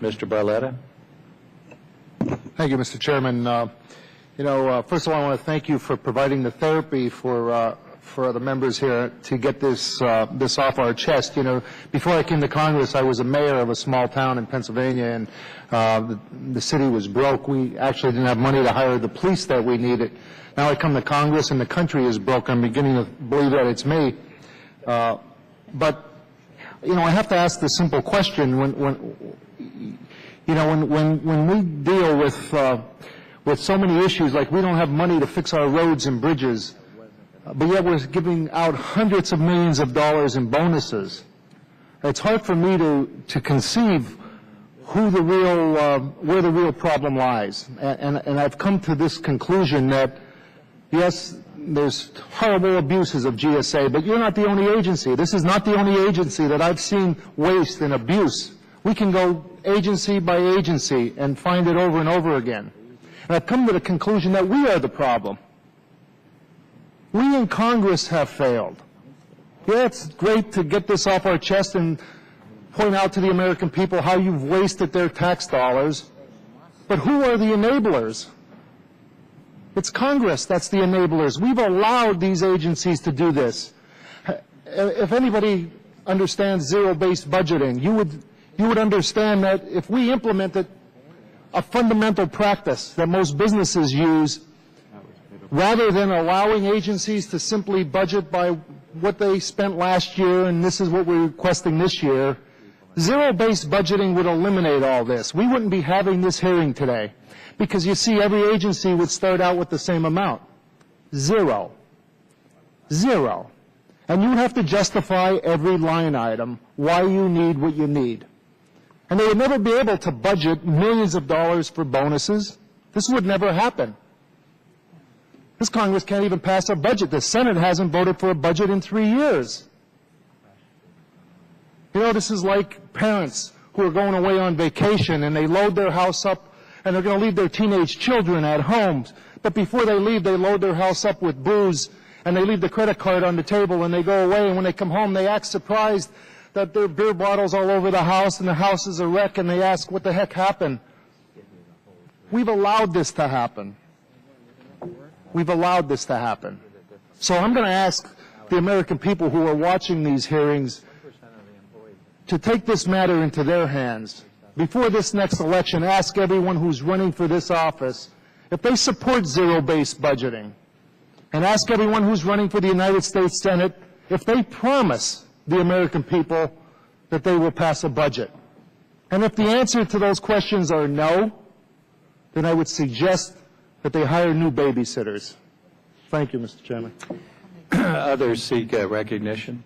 Mr. Barletta. Thank you, Mr. Chairman. First of all, I want to thank you for providing the therapy for the members here to get this off our chest. Before I came to Congress, I was a mayor of a small town in Pennsylvania, and the city was broke. We actually didn't have money to hire the police that we needed. Now I come to Congress, and the country is broke. I'm beginning to believe that it's me. But I have to ask the simple question: when we deal with so many issues, like we don't have money to fix our roads and bridges, but yet we're giving out hundreds of millions of dollars in bonuses. It's hard for me to conceive where the real problem lies. And I've come to this conclusion that, yes, there's horrible abuses of GSA, but you're not the only agency. This is not the only agency that I've seen waste and abuse. We can go agency by agency and find it over and over again. And I've come to the conclusion that we are the problem. We in Congress have failed. Yeah, it's great to get this off our chest and point out to the American people how you've wasted their tax dollars. But who are the enablers? It's Congress that's the enablers. We've allowed these agencies to do this. If anybody understands zero-based budgeting, you would understand that if we implemented a fundamental practice that most businesses use, rather than allowing agencies to simply budget by what they spent last year and this is what we're requesting this year, zero-based budgeting would eliminate all this. We wouldn't be having this hearing today because you see every agency would start out with the same amount. Zero. Zero. And you have to justify every line item why you need what you need. And they would never be able to budget millions of dollars for bonuses. This would never happen. This Congress can't even pass a budget. The Senate hasn't voted for a budget in 3 years. This is like parents who are going away on vacation and they load their house up and they're going to leave their teenage children at home. But before they leave, they load their house up with booze and they leave the credit card on the table and they go away. And when they come home, they act surprised that there are beer bottles all over the house and the house is a wreck, and they ask, what the heck happened? We've allowed this to happen. We've allowed this to happen. So I'm going to ask the American people who are watching these hearings to take this matter into their hands. Before this next election, ask everyone who's running for this office if they support zero-based budgeting. And ask everyone who's running for the United States Senate if they promise the American people that they will pass a budget. And if the answer to those questions are no, then I would suggest that they hire new babysitters. Thank you, Mr. Chairman. Others seek recognition.